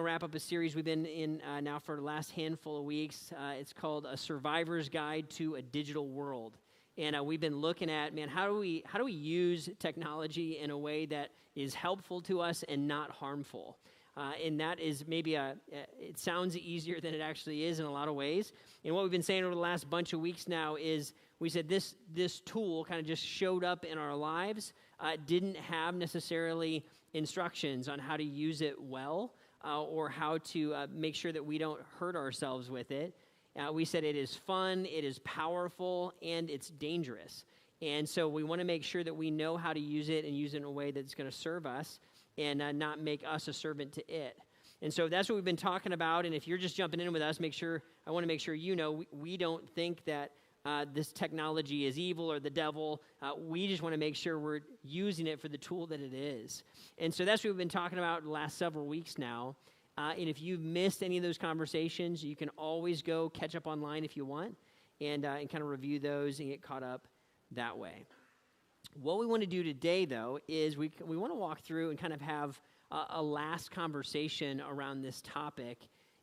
wrap up a series we've been in now for the last handful of weeks. It's called A Survivor's Guide to a Digital World. And we've been looking at, man, how do we use technology in a way that is helpful to us and not harmful? And that is maybe it sounds easier than it actually is in a lot of ways. And what we've been saying over the last bunch of weeks now is we said this tool kind of just showed up in our lives, didn't have necessarily instructions on how to use it well or how to make sure that we don't hurt ourselves with it. We said it is fun, it is powerful, and it's dangerous. And so we want to make sure that we know how to use it and use it in a way that's going to serve us and not make us a servant to it. And so that's what we've been talking about. And if you're just jumping in with us, I want to make sure you know we don't think that this technology is evil or the devil. We just want to make sure we're using it for the tool that it is. And so that's what we've been talking about the last several weeks now. And if you've missed any of those conversations, you can always go catch up online if you want and kind of review those and get caught up that way. What we want to do today, though, is we want to walk through and kind of have a last conversation around this topic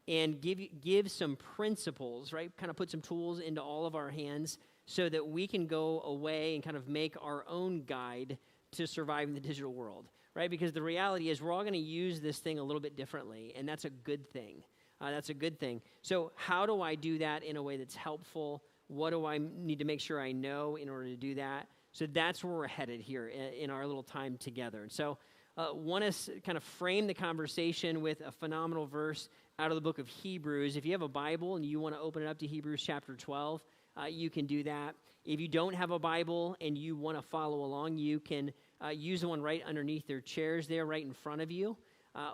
and give some principles, right? Kind of put some tools into all of our hands so that we can go away and kind of make our own guide to surviving the digital world, right? Because the reality is we're all going to use this thing a little bit differently, and that's a good thing. That's a good thing. So how do I do that in a way that's helpful? What do I need to make sure I know in order to do that? So that's where we're headed here in our little time together. And so want to kind of frame the conversation with a phenomenal verse out of the book of Hebrews. If you have a Bible and you want to open it up to Hebrews chapter 12, you can do that. If you don't have a Bible and you want to follow along, you can use the one right underneath their chairs there, right in front of you.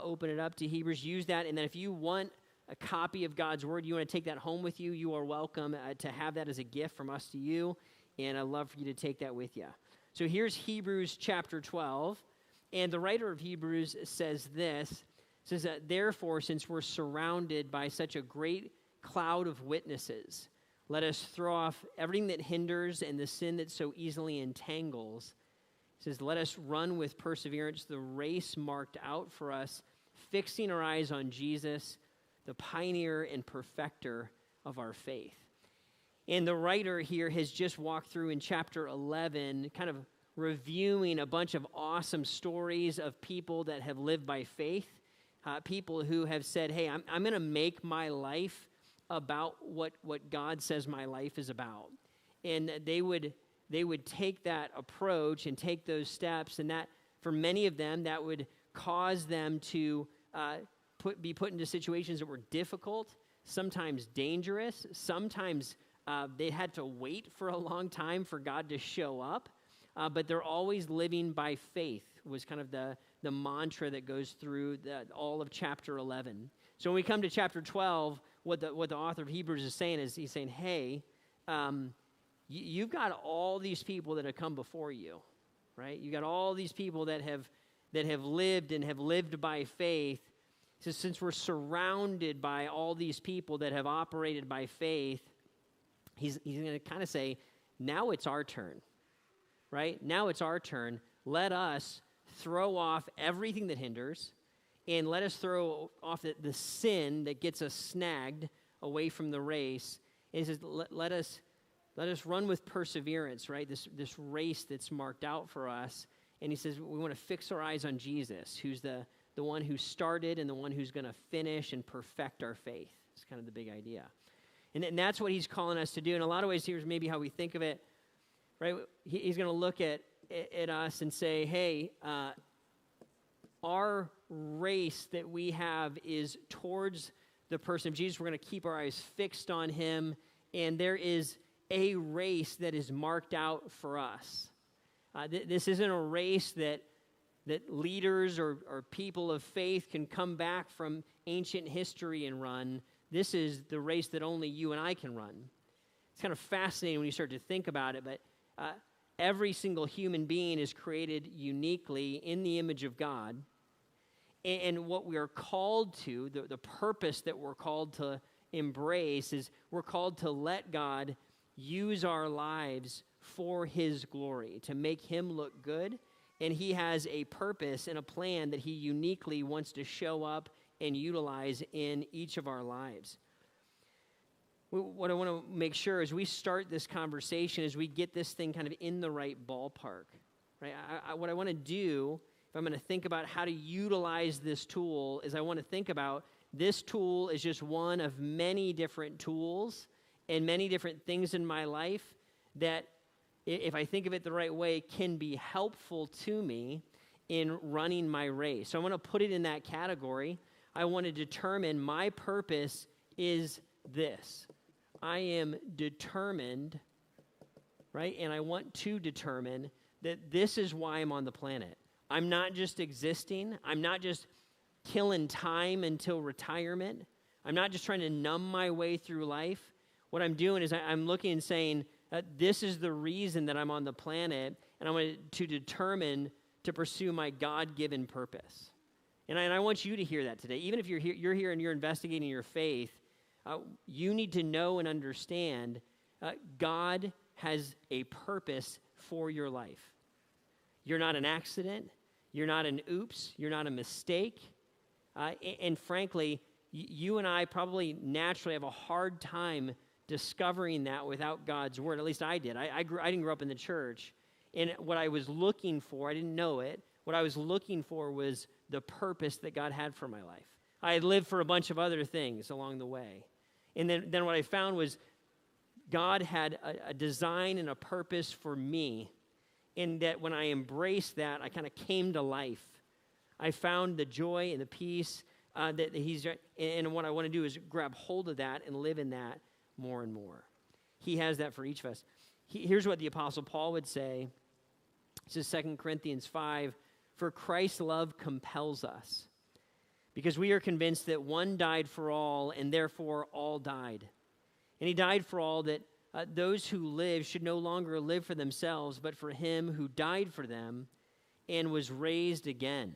Open it up to Hebrews, use that. And then if you want a copy of God's Word, you want to take that home with you, you are welcome to have that as a gift from us to you. And I'd love for you to take that with you. So here's Hebrews chapter 12. And the writer of Hebrews says this. It says that, therefore, since we're surrounded by such a great cloud of witnesses, let us throw off everything that hinders and the sin that so easily entangles. It says, let us run with perseverance the race marked out for us, fixing our eyes on Jesus, the pioneer and perfecter of our faith. And the writer here has just walked through in chapter 11, kind of reviewing a bunch of awesome stories of people that have lived by faith, people who have said, hey, I'm going to make my life about what God says my life is about. And they would take that approach and take those steps, and that, for many of them, that would cause them to be put into situations that were difficult, sometimes dangerous, sometimes they had to wait for a long time for God to show up, but they're always living by faith was kind of the mantra that goes through all of chapter 11. So when we come to chapter 12, what the author of Hebrews is saying is he's saying, hey, you've got all these people that have come before you, right? You got all these people that have lived and have lived by faith. So since we're surrounded by all these people that have operated by faith, he's going to kind of say, now it's our turn, right? Now it's our turn. Let us throw off everything that hinders, and let us throw off the sin that gets us snagged away from the race. And he says, let us run with perseverance, right? This race that's marked out for us. And he says, we want to fix our eyes on Jesus, who's the one who started and the one who's going to finish and perfect our faith. It's kind of the big idea. And that's what he's calling us to do. In a lot of ways, here's maybe how we think of it, right? He's going to look at us and say, hey, our race that we have is towards the person of Jesus. We're going to keep our eyes fixed on him, and there is a race that is marked out for us. This isn't a race that leaders or people of faith can come back from ancient history and run. This is the race that only you and I can run. It's kind of fascinating when you start to think about it, but every single human being is created uniquely in the image of God. And what we are called to, the purpose that we're called to embrace is we're called to let God use our lives for his glory, to make him look good. And he has a purpose and a plan that he uniquely wants to show up and utilize in each of our lives. What I want to make sure as we start this conversation is we get this thing kind of in the right ballpark, right? What I want to do, if I'm going to think about how to utilize this tool, is I want to think about this tool is just one of many different tools and many different things in my life that, if I think of it the right way, can be helpful to me in running my race. So I want to put it in that category. I want to determine my purpose is this. I am determined, right? And I want to determine that this is why I'm on the planet. I'm not just existing. I'm not just killing time until retirement. I'm not just trying to numb my way through life. What I'm doing is I'm looking and saying, this is the reason that I'm on the planet, and I want to determine to pursue my God-given purpose. And I want you to hear that today. Even if you're here and you're investigating your faith, you need to know and understand God has a purpose for your life. You're not an accident. You're not an oops. You're not a mistake. And frankly, you and I probably naturally have a hard time discovering that without God's word. At least I did. I didn't grow up in the church. And what I was looking for, I didn't know it, what I was looking for was the purpose that God had for my life. I had lived for a bunch of other things along the way. And then what I found was God had a design and a purpose for me, and that when I embraced that, I kind of came to life. I found the joy and the peace that he's, and what I want to do is grab hold of that and live in that more and more. He has that for each of us. Here's what the Apostle Paul would say. This is 2 Corinthians 5. For Christ's love compels us, because we are convinced that one died for all, and therefore all died. And he died for all, that those who live should no longer live for themselves, but for him who died for them and was raised again.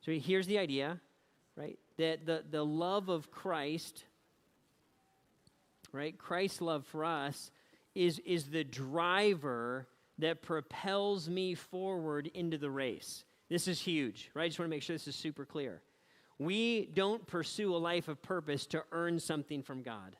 So here's the idea, right? That the love of Christ, right? Christ's love for us is the driver that propels me forward into the race. This is huge, right? I just want to make sure this is super clear. We don't pursue a life of purpose to earn something from God.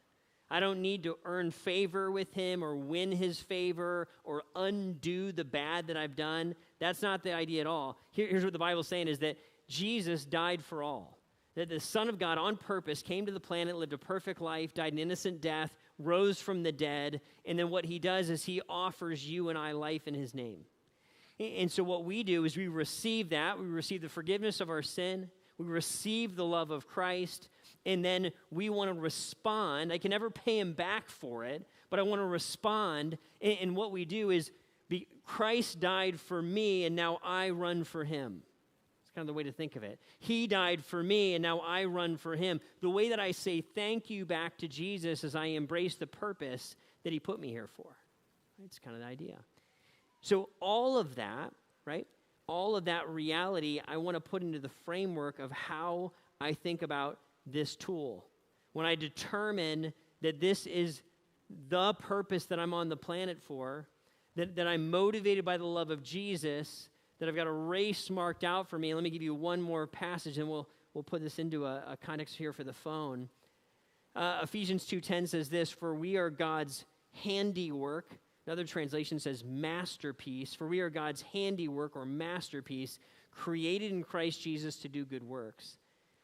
I don't need to earn favor with him or win his favor or undo the bad that I've done. That's not the idea at all. Here's what the Bible's saying is that Jesus died for all. That the Son of God on purpose came to the planet, lived a perfect life, died an innocent death, rose from the dead, and then what he does is he offers you and I life in his name. And so what we do is we receive that. We receive the forgiveness of our sin. We receive the love of Christ, and then we want to respond. I can never pay him back for it, but I want to respond, and what we do is Christ died for me, and now I run for him. It's kind of the way to think of it. He died for me, and now I run for him. The way that I say thank you back to Jesus is I embrace the purpose that he put me here for. It's kind of the idea. So all of that, right? All of that reality, I want to put into the framework of how I think about this tool. When I determine that this is the purpose that I'm on the planet for, that I'm motivated by the love of Jesus, that I've got a race marked out for me. Let me give you one more passage, and we'll put this into a context here for the phone. Ephesians 2:10 says this, for we are God's handiwork. Another translation says masterpiece. For we are God's handiwork or masterpiece, created in Christ Jesus to do good works,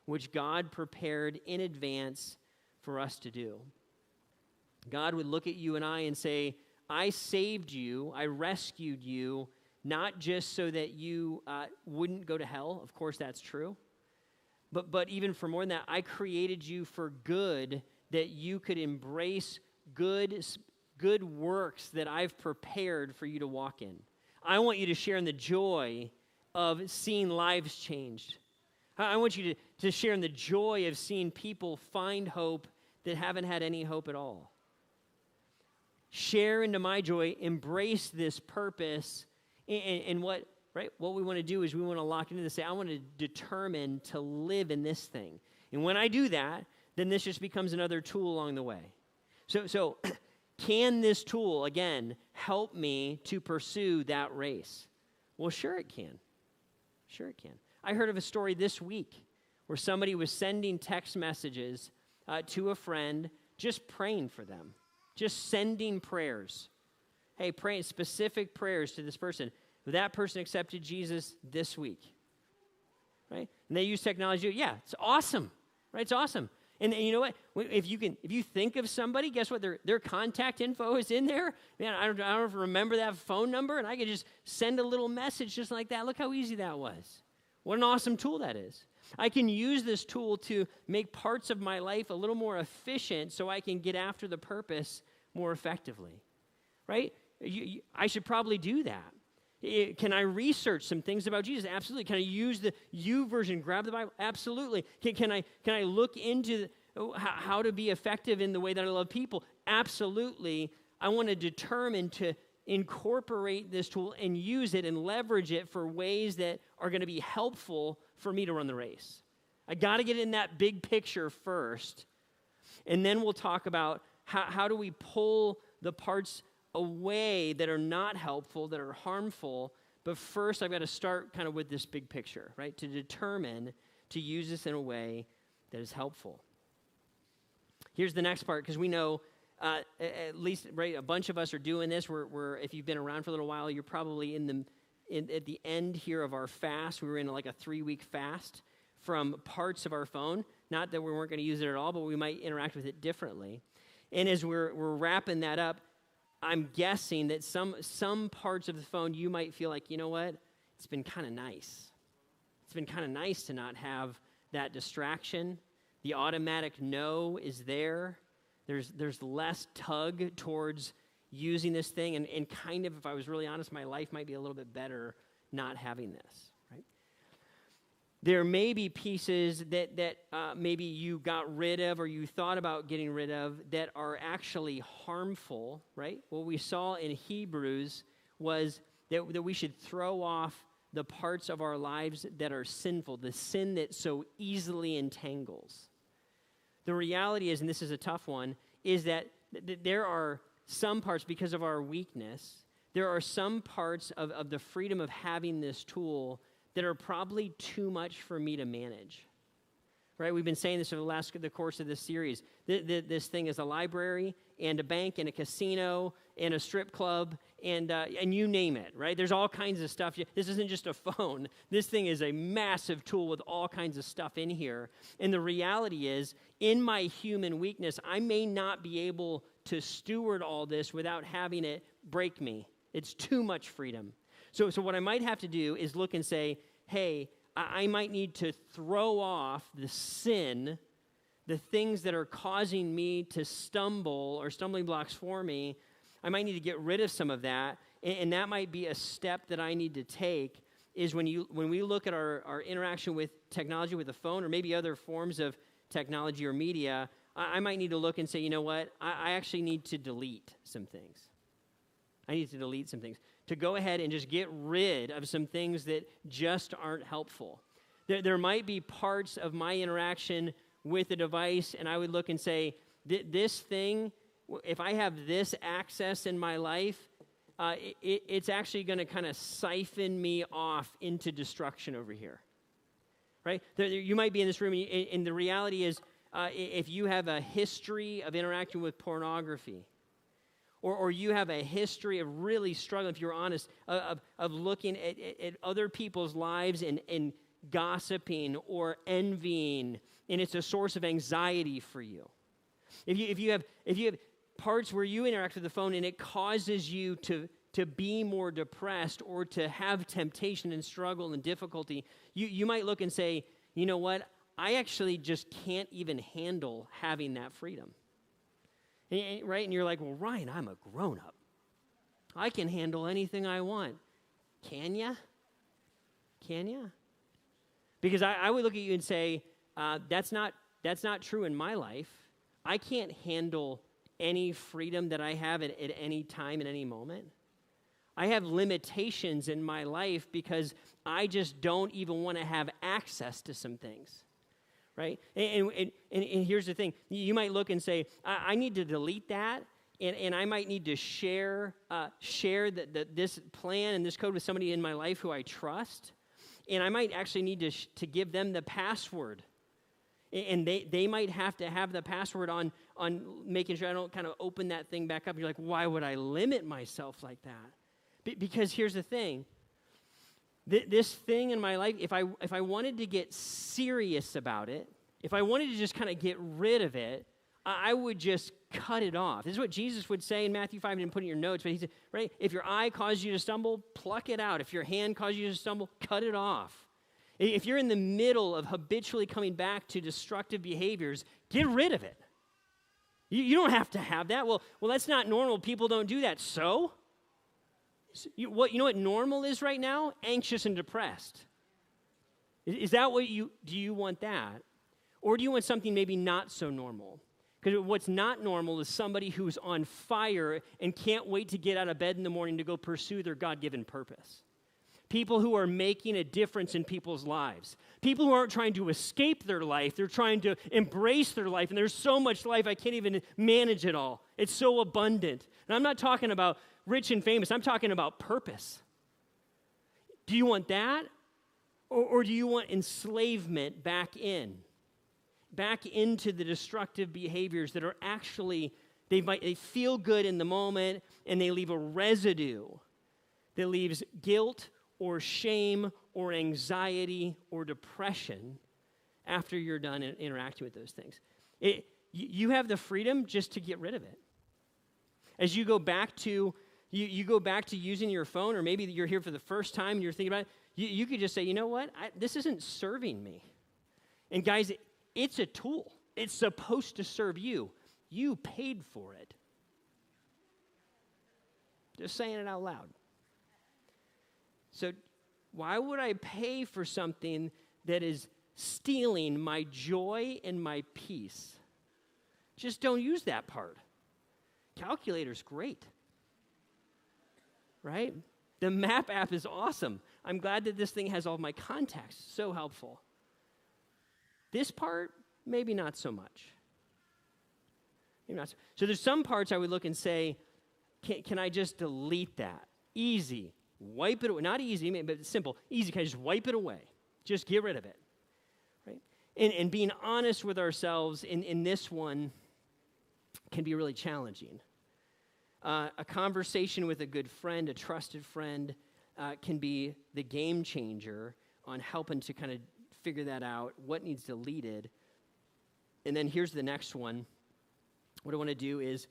which God prepared in advance for us to do. God would look at you and I and say, I saved you, I rescued you, not just so that you wouldn't go to hell. Of course, that's true. But even for more than that, I created you for good, that you could embrace good works that I've prepared for you to walk in. I want you to share in the joy of seeing lives changed. I want you to share in the joy of seeing people find hope that haven't had any hope at all. Share into my joy, embrace this purpose, and what we want to do is we want to lock into this, say, I want to determine to live in this thing. And when I do that, then this just becomes another tool along the way. So can this tool, again, help me to pursue that race? Well, sure it can. Sure it can. I heard of a story this week where somebody was sending text messages to a friend, just praying for them, just sending prayers. Hey, praying specific prayers to this person. That person accepted Jesus this week, right? And they use technology. Yeah, it's awesome, right? It's awesome. And you know what? If you think of somebody, guess what? Their contact info is in there. Man, I don't remember that phone number, and I could just send a little message just like that. Look how easy that was. What an awesome tool that is. I can use this tool to make parts of my life a little more efficient so I can get after the purpose more effectively, right? I should probably do that. Can I research some things about Jesus? Absolutely. Can I use the YouVersion, grab the Bible? Absolutely. Can I look into how to be effective in the way that I love people? Absolutely. I want to determine to incorporate this tool and use it and leverage it for ways that are going to be helpful for me to run the race. I got to get in that big picture first, and then we'll talk about how do we pull the parts away that are not helpful, that are harmful. But first, I've got to start kind of with this big picture, right? To determine to use this in a way that is helpful. Here's the next part, because we know at least, right, a bunch of us are doing this. We're if you've been around for a little while, you're probably at the end here of our fast. We were in like a 3-week fast from parts of our phone. Not that we weren't going to use it at all, but we might interact with it differently. And as we're wrapping that up, I'm guessing that some parts of the phone you might feel like, you know what? It's been kind of nice. It's been kind of nice to not have that distraction. The automatic no is there. There's less tug towards using this thing. And kind of, if I was really honest, my life might be a little bit better not having this, right? There may be pieces that maybe you got rid of or you thought about getting rid of that are actually harmful, right? What we saw in Hebrews was that we should throw off the parts of our lives that are sinful, the sin that so easily entangles. The reality is, and this is a tough one, is that there are some parts, because of our weakness, there are some parts of the freedom of having this tool that are probably too much for me to manage, right? We've been saying this over the course of this series. This thing is a library and a bank and a casino and a strip club and you name it, right? There's all kinds of stuff. This isn't just a phone. This thing is a massive tool with all kinds of stuff in here. And the reality is, in my human weakness, I may not be able to steward all this without having it break me. It's too much freedom. So what I might have to do is look and say, hey, I might need to throw off the sin, the things that are causing me to stumble or stumbling blocks for me. I might need to get rid of some of that, and that might be a step that I need to take, is when we look at our interaction with technology, with the phone, or maybe other forms of technology or media, I might need to look and say, you know what, I actually need to delete some things. I need to delete some things. To go ahead and just get rid of some things that just aren't helpful. There might be parts of my interaction with a device, and I would look and say, this thing, if I have this access in my life, it's actually going to kind of siphon me off into destruction over here, right? You might be in this room, and the reality is, if you have a history of interacting with pornography, or you have a history of really struggling, if you're honest, of looking at other people's lives and gossiping or envying, and it's a source of anxiety for you. If you have parts where you interact with the phone and it causes you to be more depressed or to have temptation and struggle and difficulty, you might look and say, you know what, I actually just can't even handle having that freedom. Right? And you're like, well, Ryan, I'm a grown-up. I can handle anything I want. Can ya? Can ya? Because I would look at you and say, that's not true in my life. I can't handle any freedom that I have at any time, at any moment. I have limitations in my life because I just don't even want to have access to some things. Right? And here's the thing. You might look and say, I need to delete that, and I might need to share this plan and this code with somebody in my life who I trust, and I might actually need to give them the password And they might have to have the password on making sure I don't kind of open that thing back up. You're like, why would I limit myself like that? Because here's the thing. This thing in my life, if I wanted to get serious about it, if I wanted to just kind of get rid of it, I would just cut it off. This is what Jesus would say in Matthew 5. I didn't put it in your notes, but he said, right, if your eye causes you to stumble, pluck it out. If your hand causes you to stumble, cut it off. If you're in the middle of habitually coming back to destructive behaviors, get rid of it. You don't have to have that. Well, that's not normal. People don't do that. So, you know what normal is right now? Anxious and depressed. Is that what do you want that? Or do you want something maybe not so normal? Because what's not normal is somebody who's on fire and can't wait to get out of bed in the morning to go pursue their God-given purpose. People who are making a difference in people's lives. People who aren't trying to escape their life. They're trying to embrace their life. And there's so much life, I can't even manage it all. It's so abundant. And I'm not talking about rich and famous. I'm talking about purpose. Do you want that? Or do you want enslavement back into the destructive behaviors that are actually, they feel good in the moment, and they leave a residue that leaves guilt or shame or anxiety or depression after you're done interacting with those things. You have the freedom just to get rid of it. As you go back to, you go back to using your phone, or maybe you're here for the first time and you're thinking about it, you could just say, you know what, this isn't serving me. And guys, it's a tool. It's supposed to serve you. You paid for it. Just saying it out loud. So why would I pay for something that is stealing my joy and my peace? Just don't use that part. Calculator's great. Right? The map app is awesome. I'm glad that this thing has all my contacts. So helpful. This part, maybe not so much. Maybe not so. So there's some parts I would look and say, can I just delete that? Easy. Wipe it away. Not easy, but it's simple. Easy. Can I just wipe it away? Just get rid of it. Right? And being honest with ourselves in this one can be really challenging. A conversation with a good friend, a trusted friend, can be the game changer on helping to kind of figure that out, what needs deleted. And then here's the next one. What I want to do is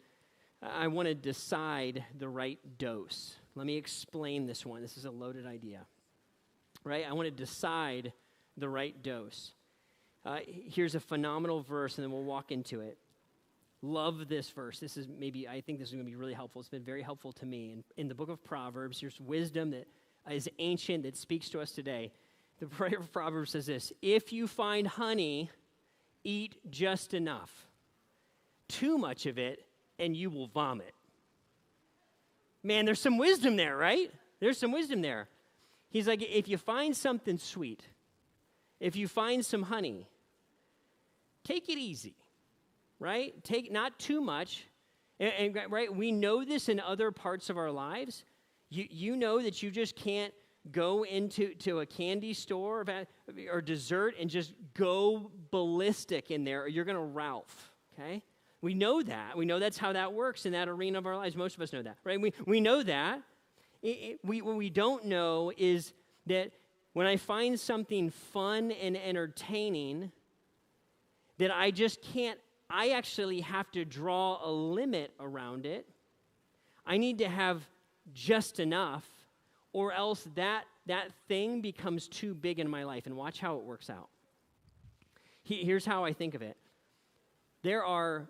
I want to decide the right dose. Let me explain this one. This is a loaded idea, right? I want to decide the right dose. Here's a phenomenal verse, and then we'll walk into it. Love this verse. I think this is going to be really helpful. It's been very helpful to me. In the book of Proverbs, there's wisdom that is ancient that speaks to us today. The prayer of Proverbs says this: if you find honey, eat just enough. Too much of it, and you will vomit. Man, there's some wisdom there, right? There's some wisdom there. He's like, if you find something sweet, if you find some honey, take it easy, right? Take not too much. And right, we know this in other parts of our lives. You know that you just can't go into a candy store or dessert and just go ballistic in there, or you're going to Ralph, okay? We know that. We know that's how that works in that arena of our lives. Most of us know that, right? We know that. What we don't know is that when I find something fun and entertaining, that I just can't, I actually have to draw a limit around it. I need to have just enough, or else that thing becomes too big in my life. And watch how it works out. Here's how I think of it. There are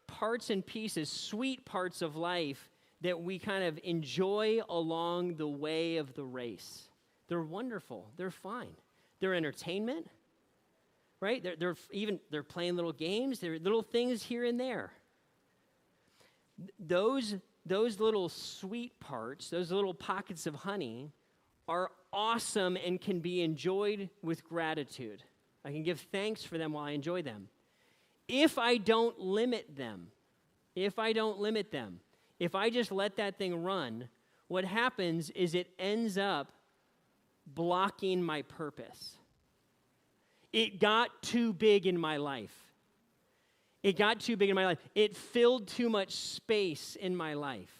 parts and pieces, sweet parts of life that we kind of enjoy along the way of the race. They're wonderful. They're fine. They're entertainment, right? They're playing little games. They're little things here and there. Those little sweet parts, those little pockets of honey, are awesome and can be enjoyed with gratitude. I can give thanks for them while I enjoy them. If I don't limit them, if I just let that thing run, what happens is it ends up blocking my purpose. it got too big in my life. It got too big in my life. It filled too much space in my life.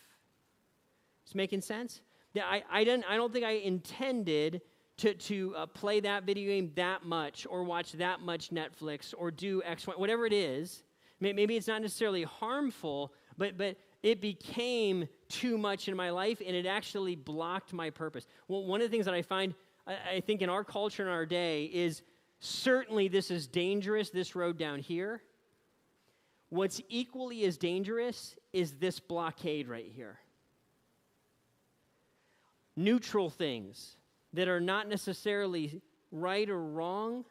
Is this making sense? I don't think I intended to play that video game that much or watch that much Netflix or do X, Y, whatever it is. Maybe it's not necessarily harmful, but it became too much in my life, and it actually blocked my purpose. Well, one of the things that I find, I think in our culture in our day is certainly this is dangerous, this road down here. What's equally as dangerous is this blockade right here. Neutral things that are not necessarily right or wrong,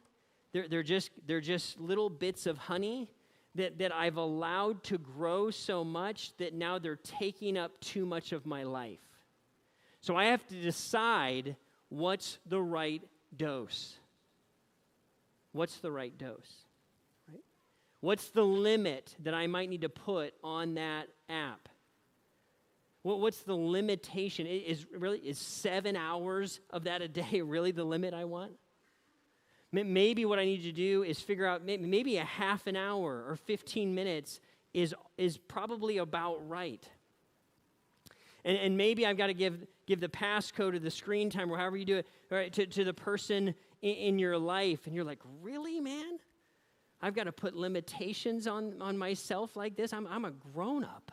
they're just little bits of honey that I've allowed to grow so much that now they're taking up too much of my life. So I have to decide what's the right dose. What's the right dose? Right? What's the limit that I might need to put on that app? What's the limitation? Is 7 hours of that a day really the limit I want? Maybe what I need to do is figure out maybe a half an hour or 15 minutes is probably about right. And maybe I've got to give the passcode of the screen time or however you do it, right, to the person in your life. And you're like, really, man? I've got to put limitations on myself like this? I'm a grown-up.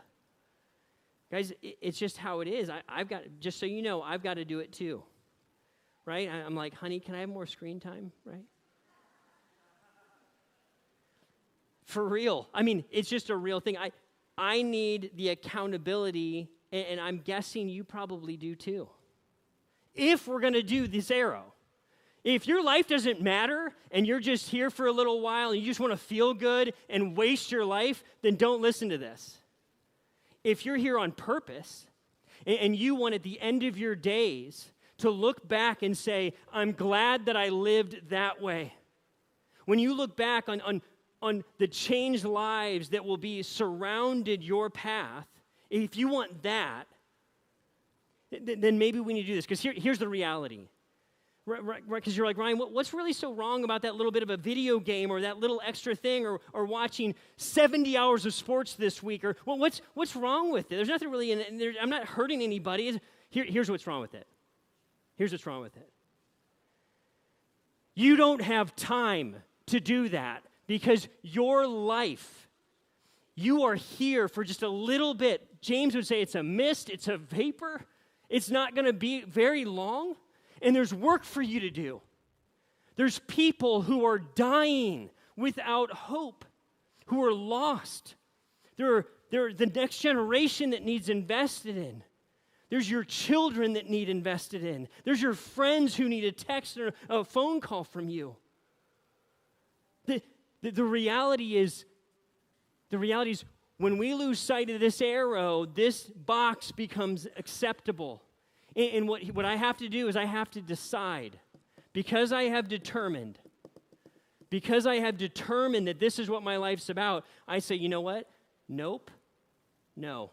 Guys, it's just how it is. I've got, just so you know, I've got to do it too. Right? I'm like, honey, can I have more screen time? Right? For real. I mean, it's just a real thing. I need the accountability, and I'm guessing you probably do too. If we're going to do this arrow. If your life doesn't matter, and you're just here for a little while, and you just want to feel good and waste your life, then don't listen to this. If you're here on purpose, and you want at the end of your days to look back and say, I'm glad that I lived that way. When you look back on the changed lives that will be surrounded your path, if you want that, then maybe we need to do this. Because here's the reality. Right, because you're like, Ryan, what's really so wrong about that little bit of a video game or that little extra thing or watching 70 hours of sports this week? Or what's wrong with it? There's nothing really in it. I'm not hurting anybody. Here's what's wrong with it. Here's what's wrong with it. You don't have time to do that because your life, you are here for just a little bit. James would say it's a mist, it's a vapor. It's not going to be very long, and there's work for you to do. There's people who are dying without hope, who are lost. They're the next generation that needs invested in. There's your children that need invested in. There's your friends who need a text or a phone call from you. The reality is when we lose sight of this arrow, this box becomes acceptable. And what I have to do is I have to decide. Because I have determined that this is what my life's about, I say, you know what? Nope. No.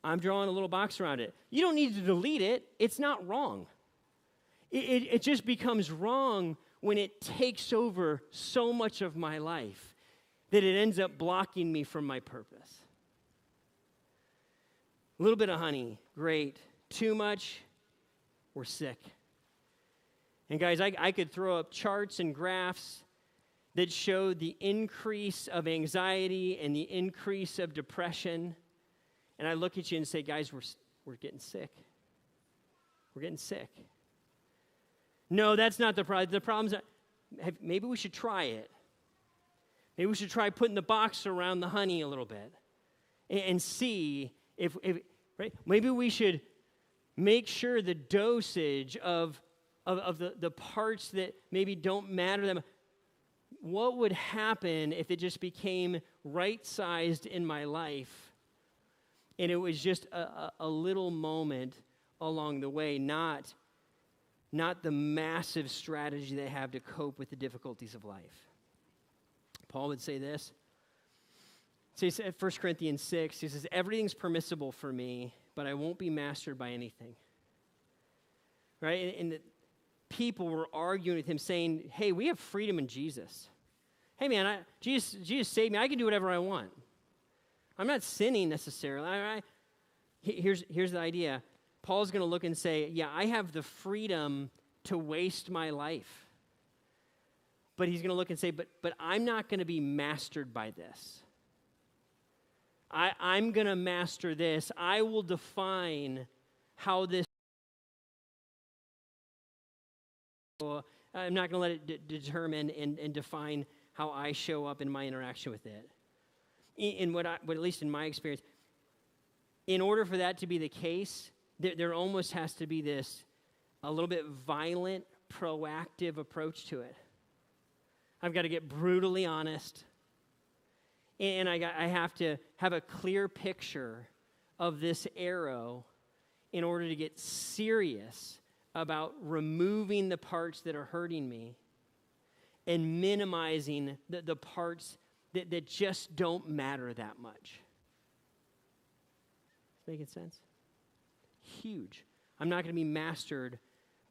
I'm drawing a little box around it. You don't need to delete it. It's not wrong. It just becomes wrong when it takes over so much of my life that it ends up blocking me from my purpose. A little bit of honey, great. Too much, we're sick. And guys, I could throw up charts and graphs that show the increase of anxiety and the increase of depression. And I look at you and say, guys, we're getting sick. We're getting sick. No, that's not the problem. The problem's not, maybe we should try it. Maybe we should try putting the box around the honey a little bit and see if right? Maybe we should make sure the dosage of the parts that maybe don't matter them. What would happen if it just became right-sized in my life and it was just a little moment along the way, not the massive strategy they have to cope with the difficulties of life? Paul would say this. So he said, 1 Corinthians 6, he says, everything's permissible for me, but I won't be mastered by anything. Right? And people were arguing with him saying, hey, we have freedom in Jesus. Hey, man, Jesus saved me. I can do whatever I want. I'm not sinning necessarily. Here's the idea. Paul's going to look and say, yeah, I have the freedom to waste my life. But he's going to look and say, but I'm not going to be mastered by this. I'm going to master this. I will define how this. I'm not going to let it determine and define how I show up in my interaction with it. In what at least in my experience, in order for that to be the case, there almost has to be this a little bit violent, proactive approach to it. I've got to get brutally honest, and I have to have a clear picture of this arrow in order to get serious about removing the parts that are hurting me and minimizing the parts that just don't matter that much. Making sense? Huge. I'm not going to be mastered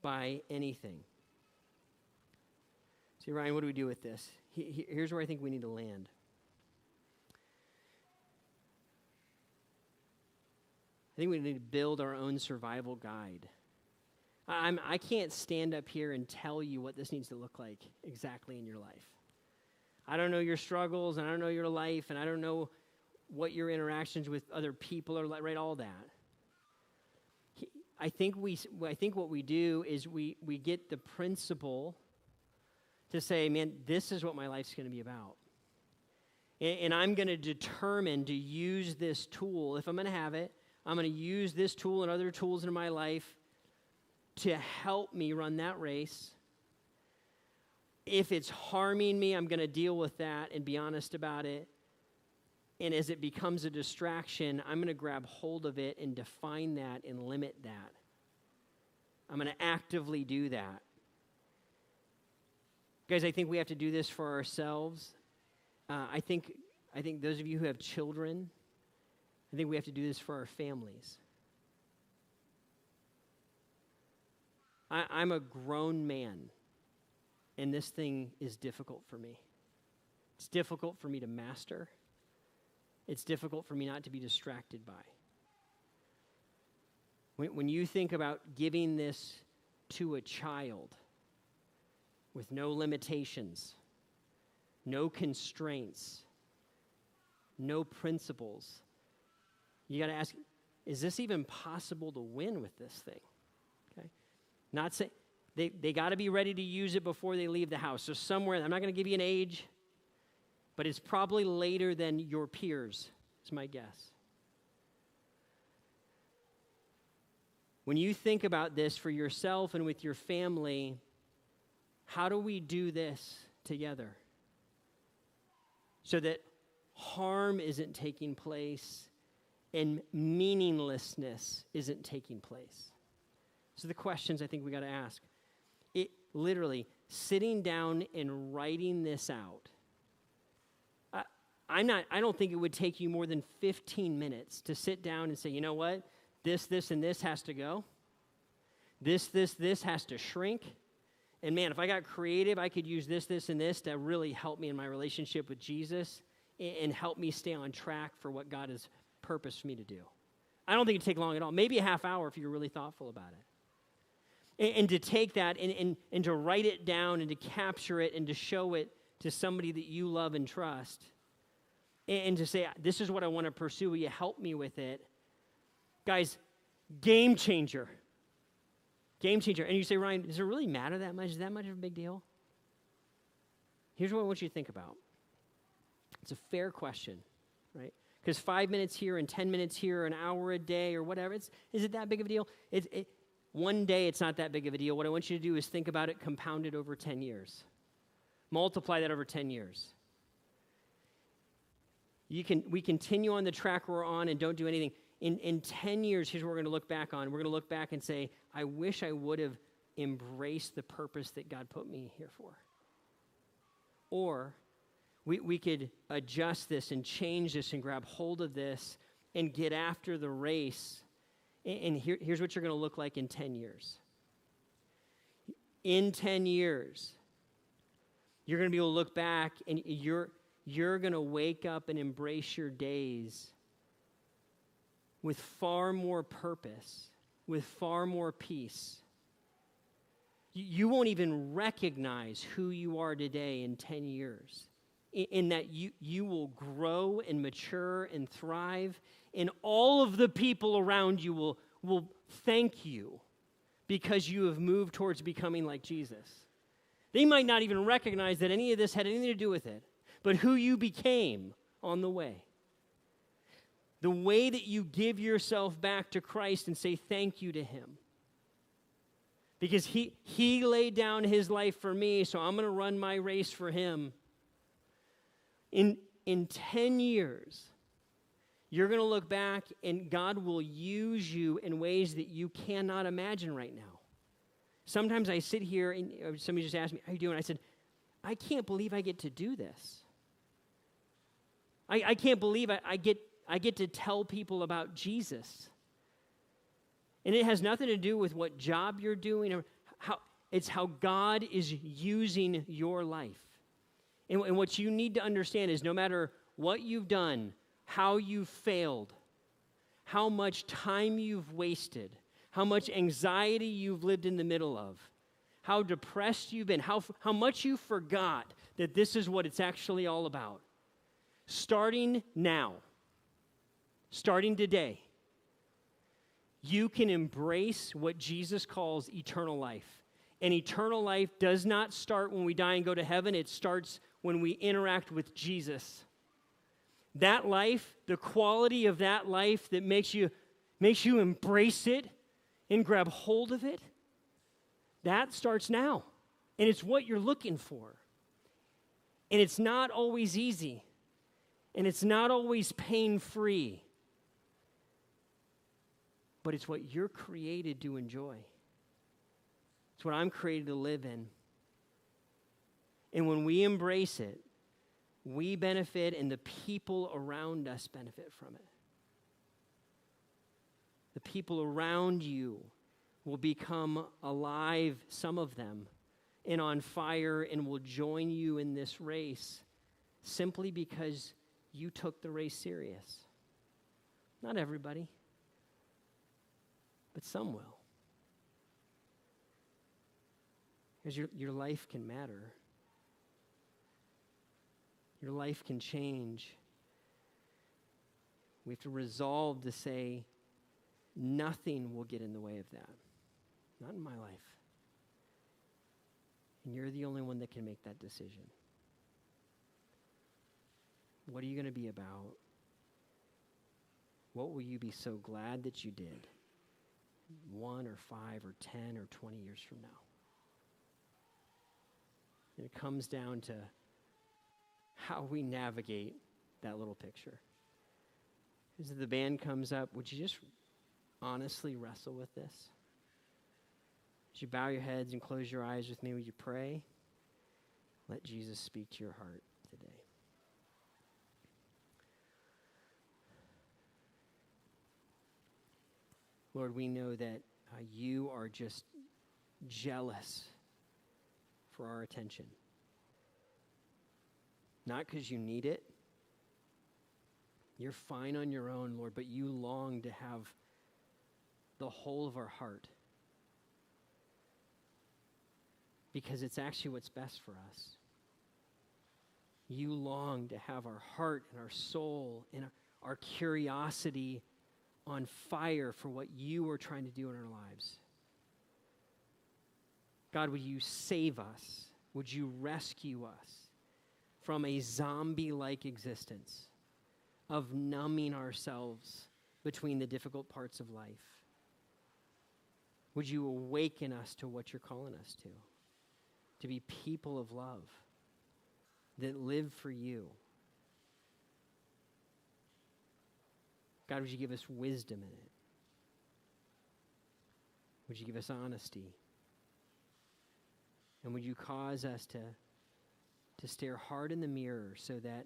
by anything. See, Ryan, what do we do with this? Here's where I think we need to land. I think we need to build our own survival guide. I can't stand up here and tell you what this needs to look like exactly in your life. I don't know your struggles, and I don't know your life, and I don't know what your interactions with other people are like, right? All that. I think what we do is we get the principle to say, man, this is what my life's going to be about. And I'm going to determine to use this tool. If I'm going to have it, I'm going to use this tool and other tools in my life to help me run that race. If it's harming me, I'm going to deal with that and be honest about it. And as it becomes a distraction, I'm going to grab hold of it and define that and limit that. I'm going to actively do that. Guys, I think we have to do this for ourselves. I think those of you who have children, I think we have to do this for our families. I'm a grown man, and this thing is difficult for me. It's difficult for me to master. It's difficult for me not to be distracted by. When you think about giving this to a child with no limitations, no constraints, no principles, you got to ask, is this even possible to win with this thing? Okay, not say they got to be ready to use it before they leave the house. So somewhere, I'm not going to give you an age, but it's probably later than your peers, is my guess. When you think about this for yourself and with your family, how do we do this together so that harm isn't taking place and meaninglessness isn't taking place? So the questions I think we got to ask. It literally, sitting down and writing this out. I don't think it would take you more than 15 minutes to sit down and say, you know what? This, and this has to go. This has to shrink. And man, if I got creative, I could use this, and this to really help me in my relationship with Jesus and help me stay on track for what God has purposed for me to do. I don't think it'd take long at all. Maybe a half hour if you're really thoughtful about it. And to take that and to write it down and to capture it and to show it to somebody that you love and trust. And to say, this is what I want to pursue. Will you help me with it? Guys, game changer. Game changer. And you say, Ryan, does it really matter that much? Is that much of a big deal? Here's what I want you to think about. It's a fair question, right? Because 5 minutes here and 10 minutes here, an hour a day or whatever, is it that big of a deal? One day it's not that big of a deal. What I want you to do is think about it compounded over 10 years. Multiply that over 10 years. We continue on the track we're on and don't do anything. In 10 years, here's what we're going to look back on. We're going to look back and say, I wish I would have embraced the purpose that God put me here for. Or we could adjust this and change this and grab hold of this and get after the race. And here's what you're going to look like in 10 years. in 10 years, you're going to be able to look back and you're going to wake up and embrace your days with far more purpose, with far more peace. You won't even recognize who you are today in 10 years, in that you will grow and mature and thrive, and all of the people around you will thank you because you have moved towards becoming like Jesus. They might not even recognize that any of this had anything to do with it, but who you became on the way. The way that you give yourself back to Christ and say thank you to him. Because he laid down his life for me, so I'm going to run my race for him. In 10 years, you're going to look back and God will use you in ways that you cannot imagine right now. Sometimes I sit here and somebody just asked me, how you doing? I said, I can't believe I get to do this. I can't believe I get to tell people about Jesus. And it has nothing to do with what job you're doing or it's how God is using your life. And what you need to understand is no matter what you've done, how you've failed, how much time you've wasted, how much anxiety you've lived in the middle of, how depressed you've been, how much you forgot that this is what it's actually all about. Starting now, starting today, you can embrace what Jesus calls eternal life. And eternal life does not start when we die and go to heaven. It starts when we interact with Jesus. That life, the quality of that life that makes you embrace it and grab hold of it, that starts now. And it's what you're looking for. And it's not always easy. And it's not always pain-free. But it's what you're created to enjoy. It's what I'm created to live in. And when we embrace it, we benefit and the people around us benefit from it. The people around you will become alive, some of them, and on fire and will join you in this race simply because you took the race serious. Not everybody, but some will. Because your life can matter. Your life can change. We have to resolve to say, nothing will get in the way of that. Not in my life. And you're the only one that can make that decision. What are you going to be about? What will you be so glad that you did 1 or 5 or 10 or 20 years from now? And it comes down to how we navigate that little picture. As the band comes up, would you just honestly wrestle with this? Would you bow your heads and close your eyes with me? Would you pray? Let Jesus speak to your heart today. Lord, we know that you are just jealous for our attention. Not because you need it. You're fine on your own, Lord, but you long to have the whole of our heart. Because it's actually what's best for us. You long to have our heart and our soul and our curiosity on fire for what you are trying to do in our lives. God, would you save us? Would you rescue us from a zombie-like existence of numbing ourselves between the difficult parts of life? Would you awaken us to what you're calling us to be people of love that live for you? God, would you give us wisdom in it? Would you give us honesty? And would you cause us to stare hard in the mirror so that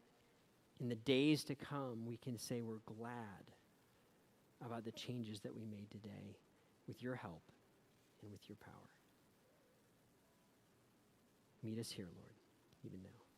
in the days to come we can say we're glad about the changes that we made today with your help and with your power. Meet us here, Lord, even now.